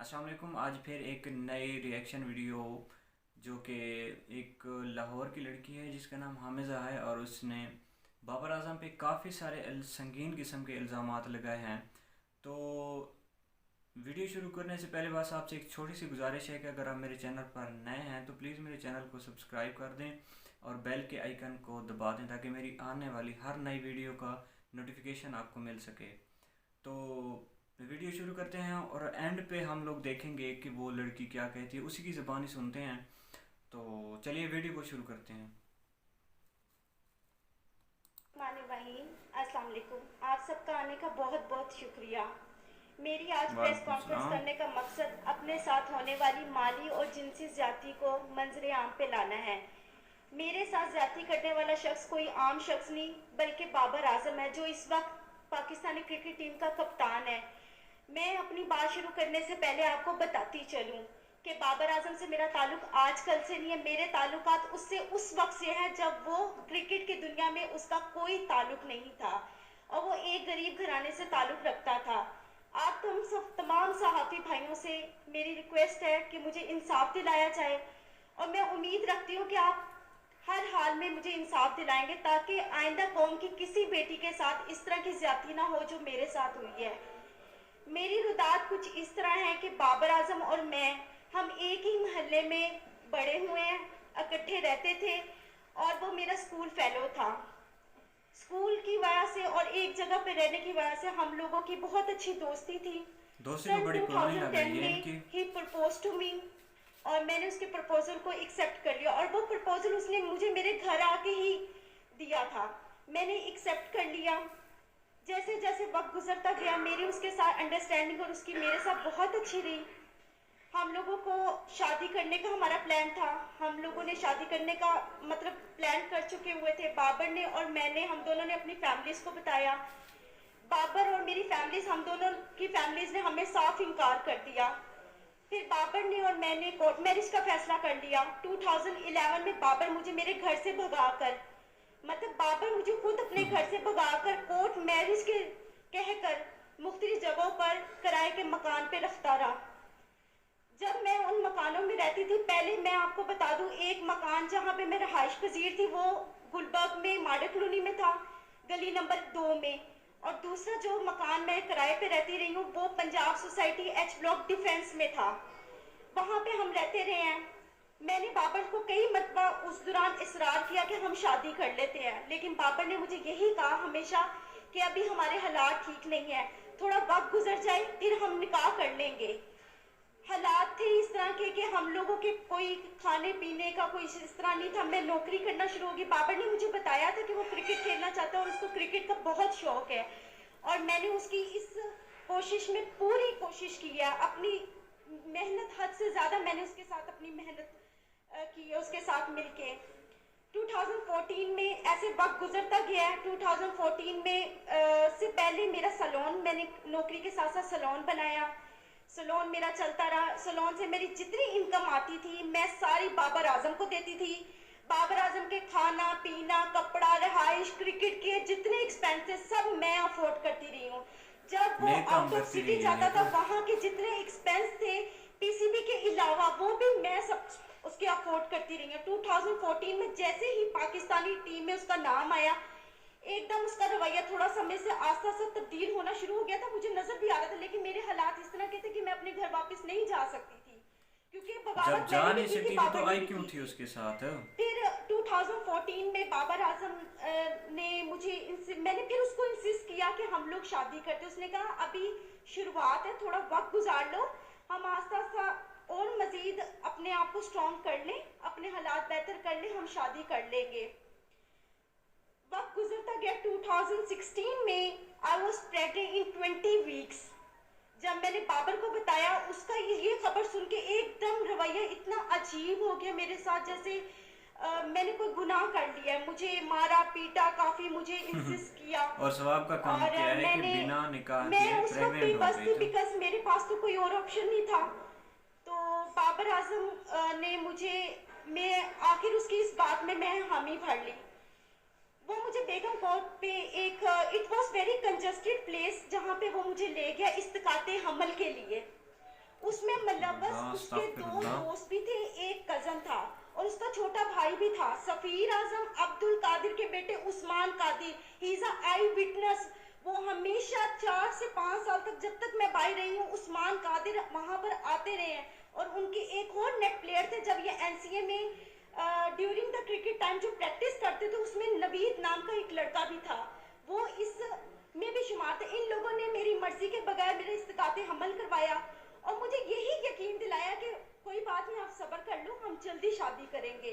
अस्सलाम वालेकुम। आज फिर एक नई रिएक्शन वीडियो जो कि एक लाहौर की लड़की है जिसका नाम हामिज़ा है और उसने बाबर आजम पे काफ़ी सारे संगीन किस्म के इल्ज़ामात लगाए हैं। तो वीडियो शुरू करने से पहले बस आपसे एक छोटी सी गुजारिश है कि अगर आप मेरे चैनल पर नए हैं तो प्लीज़ मेरे चैनल को सब्सक्राइब कर दें और बेल के आइकन को दबा दें ताकि मेरी आने वाली हर नई वीडियो का नोटिफिकेशन आपको मिल सके। तो वीडियो शुरू करते हैं और एंड पे हम लोग देखेंगे कि वो लड़की क्या कहती है, उसी की ज़बानी सुनते हैं। तो चलिए वीडियो को शुरू करते हैं। माने वही अस्सलाम वालेकुम। आप सबका आने का बहुत बहुत शुक्रिया। मेरी आज प्रेस वालेकुम कॉन्फ्रेंस सलाम। करने का मकसद अपने साथ होने वाली माली और जिनसी ज्यादती को मंजरे आम पे लाना है। मेरे साथ ज्यादती करने वाला शख्स कोई आम शख्स नहीं बल्कि बाबर आजम है, जो इस वक्त पाकिस्तानी क्रिकेट टीम का कप्तान है। मैं अपनी बात शुरू करने से पहले आपको बताती चलूं कि बाबर आजम से मेरा ताल्लुक आजकल से नहीं है। मेरे ताल्लुकात उससे उस वक्त से है जब वो क्रिकेट की दुनिया में उसका कोई ताल्लुक नहीं था और वो एक गरीब घराने से ताल्लुक रखता था। आप तुम सब तमाम सहाफ़ी भाइयों से मेरी रिक्वेस्ट है कि मुझे इंसाफ दिलाया जाए और मैं उम्मीद रखती हूँ कि आप हर हाल में मुझे इंसाफ दिलाएंगे ताकि आइंदा कौम की किसी बेटी के साथ इस तरह की ज्यादती ना हो जो मेरे साथ हुई है। मेरी रुदात कुछ इस तरह है कि बाबर आजम और मैं, हम एक ही मोहल्ले में बड़े हुए हैं, इकट्ठे रहते थे और वो मेरा स्कूल फेलो था। स्कूल की वजह से और एक जगह पे रहने की वजह से हम लोगों की बहुत अच्छी दोस्ती थी। दोस्ती तो सन बड़ी पुरानी लग 2010 रही है में इनकी। ही प्रपोज टू मी और मैंने उसके प्रपोजल को एक्सेप्ट कर लिया और वो प्रपोजल उसने मुझे मेरे घर आके ही दिया था। मैंने एक्सेप्ट कर लिया। जैसे जैसे वक्त गुजरता गया मेरी उसके साथ अंडरस्टैंडिंग और उसकी मेरे साथ बहुत अच्छी रही। हम लोगों को शादी करने का हमारा प्लान था। हम लोगों ने शादी करने का मतलब प्लान कर चुके हुए थे। बाबर ने और मैंने, हम दोनों ने अपनी फैमिलीज को बताया। बाबर और मेरी फैमिलीज, हम दोनों की फैमिलीज ने हमें साफ इनकार कर दिया। फिर बाबर ने और मैंने कोर्ट मैरिज का फैसला कर लिया। 2011 में बाबर मुझे मेरे घर से भगाकर, मतलब बाबर मुझे खुद अपने घर से भगाकर कोर्ट मैरिज के कहकर मुख्तलिफ जगहों पर किराए के मकान पे रखता रहा। जब मैं उन मकानों में रहती थी, पहले मैं आपको बता दूं, एक मकान जहां पे मैं रहाइश पजीर थी वो गुलबर्ग में मॉडल कॉलोनी में था, गली नंबर 2 में। और दूसरा जो मकान मैं किराए पे रहती रही हूँ वो Punjab society H block defence में था। वहां पे हम रहते रहे हैं। मैंने बाबर को कई मरतबा उस दौरान इसरार किया कि हम शादी कर लेते हैं, लेकिन बाबर ने मुझे यही कहा हमेशा कि अभी हमारे हालात ठीक नहीं है, थोड़ा वक्त गुजर जाए फिर हम निकाह कर लेंगे। हालात थे इस तरह के कि हम लोगों के कोई खाने पीने का कोई इस तरह नहीं था। मैं नौकरी करना शुरू होगी। बाबर ने मुझे बताया था कि वो क्रिकेट खेलना चाहता है और उसको क्रिकेट का बहुत शौक है और मैंने उसकी इस कोशिश में पूरी कोशिश की है। अपनी मेहनत हद से ज़्यादा मैंने उसके साथ अपनी मेहनत की है उसके साथ मिलके। 2014 में ऐसे वक्त गुजरता गया है। 2014 में से पहले मेरा सलोन, मैंने नौकरी के साथ साथ सलोन बनाया। सलोन मेरा चलता रहा। सलोन से मेरी जितनी इनकम आती थी मैं सारी बाबर आजम को देती थी। बाबर आजम के खाना पीना, कपड़ा, रहाइश, क्रिकेट के जितने एक्सपेंसेस सब मैं अफोर्ड करती रही हूँ। जब वो नेक काम आउट ऑफ करती सिटी रही है जाता नहीं था तो। वहां के जितने एक्सपेंस थे पीसीबी के अलावा वो भी मैं सब उसके अफोर्ड करती रही हूँ। 2014 में जैसे ही पाकिस्तानी टीम में उसका नाम आया, एकदम उसका रवैया थोड़ा समय से आस्ता आस्ता तब्दील होना शुरू हो गया था। मुझे नजर भी आ रहा था, लेकिन मेरे हालात इस तरह के थे कि मैं अपने घर वापस नहीं जा सकती थी क्योंकि जब बगावत जा मैंने भी नहीं की थी, सकती थी तो बाबर ने आई भी क्यों की थी थी। उसके साथ? फिर 2014 में बाबर आजम ने मुझे मैंने फिर उसको इंसिस्ट किया कि हम लोग शादी करते। उसने कहा अभी शुरुआत है, थोड़ा वक्त गुजार लो, हम आस्ता आस्ता और मजीद अपने आप को स्ट्रॉन्ग कर लें, अपने हालात बेहतर कर लें, हम शादी कर लेंगे। वक्त गुजरता गया। 2016 में I was pregnant in 20 weeks. जब मैंने बाबर को बताया, उसका ये खबर सुन के एकदम रवैया इतना अजीब हो गया मेरे साथ, जैसे मैंने कोई गुनाह कर लिया है। मुझे मारा पीटा, काफी मुझे इंसिस्ट किया और सवाब का काम और किया है कि मैंने बिना निकाह मैं के उस वक्त प्रेग्नेंट हो बेबस गई थी तो। बिकॉज मेरे पास तो कोई और ऑप्शन नहीं था। तो बाबर आजम ने मुझे, मैं आखिर उसकी इस बात में मैं हामी भर ली। वो मुझे बेगम कोर्ट पे एक, it was very congested place जहाँ पे वो मुझे ले गया इस्तकाते हमल के लिए। उसमें उसके दो अस्तगफिरुल्लाह। दोस्त भी थे, एक कजन था और उसका छोटा भाई भी था, सफीर आजम अब्दुल कादिर के बेटे Usman Qadir. He is a eyewitness. वो हमेशा 4 से 5 साल तक, जब तक मैं बाहर रही हूँ, उस्मान कादिर वहां पर आते रहे हैं। और उनके एक और नेट प्लेयर थे, जब ये एनसीए में ड्यूरिंग द क्रिकेट टाइम जो प्रैक्टिस करते थे, उसमें नवीद नाम का एक लड़का भी था, वो इस में भी शुमार थे। इन लोगों ने मेरी मर्जी के बगैर मेरे इस्तिकाते हमल करवाया और मुझे यही यकीन दिलाया कि कोई बात नहीं, आप सब्र कर लो, हम जल्दी शादी करेंगे।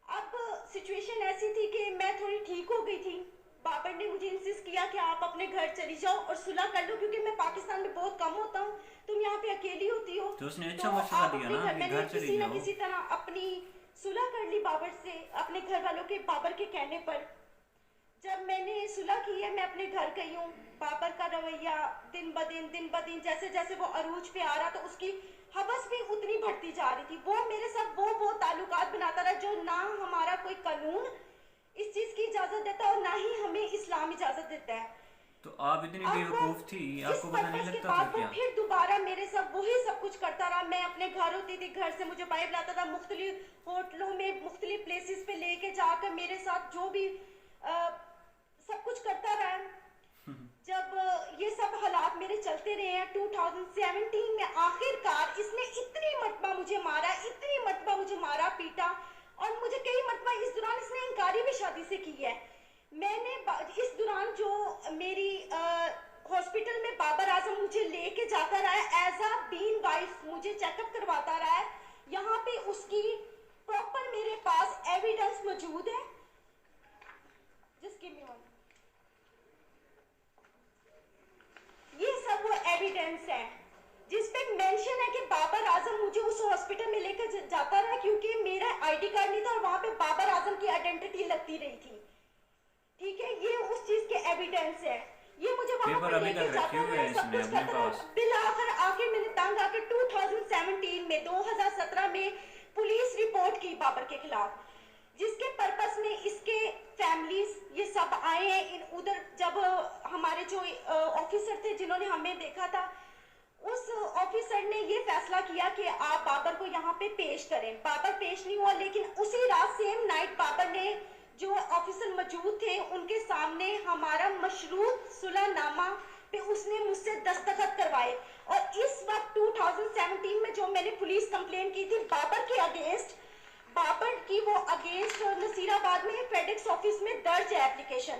अब सिचुएशन ऐसी थी कि मैं थोड़ी ठीक हो गई थी। बाबर ने मुझे इंसिस्ट किया कि आप अपने घर चली जाओ और सुलह कर लो, क्योंकि मैं पाकिस्तान में बहुत कम होता हूँ, तुम यहाँ पे अकेली होती हो, तो उसने तो अच्छा मशवरा आप दिया अपने ना घर। कि मैंने घर चली किसी न जाओ। किसी तरह अपनी सुलह कर ली बाबर से, अपने घर वालों के, बाबर के कहने पर। जब मैंने सुलह की है, मैं अपने घर गई हूँ। बाबर का रवैया दिन ब दिन जैसे जैसे वो अरूज पे आ रहा, तो उसकी हवस भी उतनी बढ़ती जा रही थी। वो मेरे साथ वो ताल्लुकात बनाता रहा जो ना हमारा कोई कानून इस चीज की इजाजत देता और ना ही हमें इस्लाम इजाजत देता है। तो आप इतनी बेवकूफ़ अब थी, इस आपको पता नहीं पर्पस के लगता था बाद वो क्या? फिर दोबारा मेरे साथ वही सब कुछ करता रहा। मैं अपने घर होती थी, घर से मुझे बाहर लाता था, मुख्तलिफ होटलों में, मुख्तलिफ प्लेसेस पे लेके जाकर मेरे साथ जो भी सब कुछ करता रहा। जब ये सब हालात मेरे चलते रहे हैं, 2017 में आखिरकार इसने इतनी मरतबा मुझे मारा, इतनी मरतबा मुझे मारा पीटा, और मुझे कई मरतबा इस दौरान इसने इनकारी भी शादी से की है। मैंने इस दौरान जो मेरी हॉस्पिटल में बाबर आजम मुझे लेके जाता रहा है एज अ बीन वाइफ, मुझे चेकअप करवाता रहा है। यहाँ पे उसकी प्रॉपर मेरे पास एविडेंस मौजूद है, जिसकी ये सब वो एविडेंस है जिसपे मेंशन है कि बाबर आजम मुझे उस हॉस्पिटल में लेकर जाता रहा, क्योंकि मेरा आईडी कार्ड नहीं था और वहां पे बाबर आजम की आइडेंटिटी लगती रही थी। ठीक है, ये उस चीज के एविडेंस है। ये मुझे वहां पेपर पर अभी लेके तक रखे जाता हुए रहा, हैं सब इसने कुछ अपने करता पास। रहा। बिलाखिर आखिर मैंने तंग आके 2017 में पुलिस रिपोर्ट की बाबर के खिलाफ, जिसके पर्पस में इसके फैमिलीज ये सब आए हैं। इन उधर जब हमारे जो ऑफिसर थे जिन्होंने हमें देखा था, उस ऑफिसर ने ये फैसला किया कि आप बाबर को यहाँ पे पेश करें। बाबर पेश नहीं हुआ, लेकिन उसी रात सेम नाइट बाबर ने, जो ऑफिसर मौजूद थे उनके सामने, हमारा मशरूत सुलहनामा पे उसने मुझसे दस्तखत करवाए। और इस वक्त 2017 में जो मैंने पुलिस कंप्लेन की थी बाबर के अगेंस्ट, बाबर की वो अगेंस्ट नसीराबाद में फेडेक्स ऑफिस में दर्ज है एप्लीकेशन।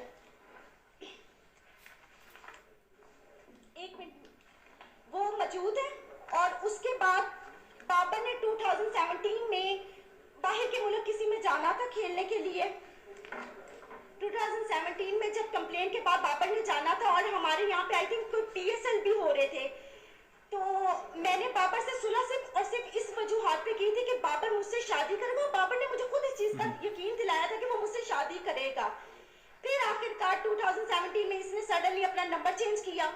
एक मिनट, वो मौजूद है। और उसके बाद बाबर ने 2017 में बाहर के मुल्क किसी में जाना था खेलने के लिए। 2017 में जब कंप्लेन के बाद बाबर ने जाना था और हमारे यहाँ पे आई थिंक कोई पीएसएल भी हो रहे थे, तो मैंने बाबर से सुलह सिर्फ और सिर्फ इस वजूहात पे की थी कि बाबर मुझसे शादी करेगा। बाबर ने मुझे खुद इस चीज का यकीन दिलाया था कि वो मुझसे शादी करेगा। फिर आखिरकार 2017 में इसने सडनली अपना नंबर चेंज किया।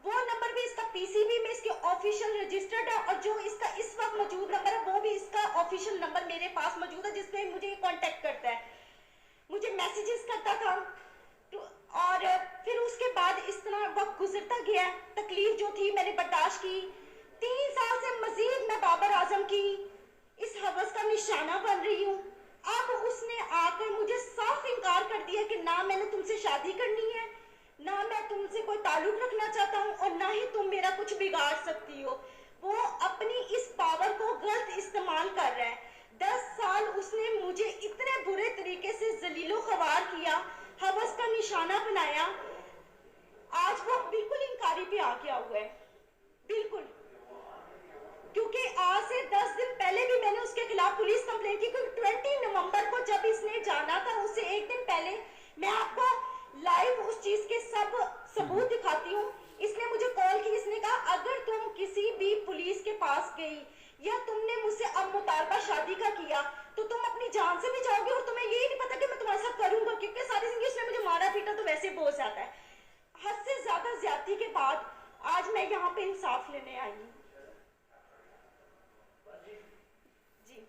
वो नंबर भी इसका पीसीबी में इसके ऑफिशियल रजिस्टर्ड है, और जो इसका इस वक्त मौजूद नंबर है वो भी इसका ऑफिशियल नंबर मेरे पास मौजूद है, जिसपे मुझे कांटेक्ट करता है, मुझे मैसेजेस करता था। तो और फिर उसके बाद इस तरह वक्त गुजरता गया। तकलीफ जो थी मैंने बर्दाश्त की। 3 साल से मजीद मैं बाबर आजम की इस हवस का निशाना बन रही हूँ। अब उसने आकर मुझे साफ इनकार कर दिया कि ना मैंने तुमसे शादी करनी है, ना मैं तुमसे कोई ताल्लुक रखना चाहता हूँ, और ना ही तुम मेरा कुछ बिगाड़ सकती हो। वो अपनी इस पावर को गलत इस्तेमाल कर रहा है। 10 साल उसने मुझे इतने बुरे तरीके से जलीलो ख्वार किया, हवस का निशाना बनाया। आज वो बिल्कुल इनकारी पे आ गया हुआ है, बिल्कुल। क्योंकि आज से 10 दिन पहले भी मैंने उसके खिलाफ पुलिस कंप्लेंट की, क्योंकि 20 नवंबर को जब इसने जाना था, उससे एक दिन पहले, मैं आपको लाइव उस चीज के सब सबूत दिखाती हूँ। इसने मुझे कॉल की, इसने कहा अगर तुम किसी भी पुलिस के पास गई या तुमने मुझसे अब मुतालबा शादी का किया तो तुम अपनी जान से भी जाओगे, और तुम्हें यही नहीं पता कि मैं तुम्हारे साथ करूंगा, क्योंकि सारी जिंदगी उसने मुझे मारा पीटा तो वैसे बहुत ज्यादा है। हद से ज्यादा ज्यादती के बाद आज मैं यहाँ पे इंसाफ लेने आई हूँ। जी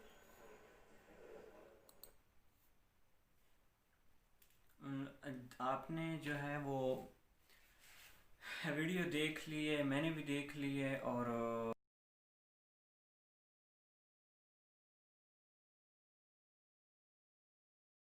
आपने जो है वो वीडियो देख ली है, मैंने भी देख ली है, और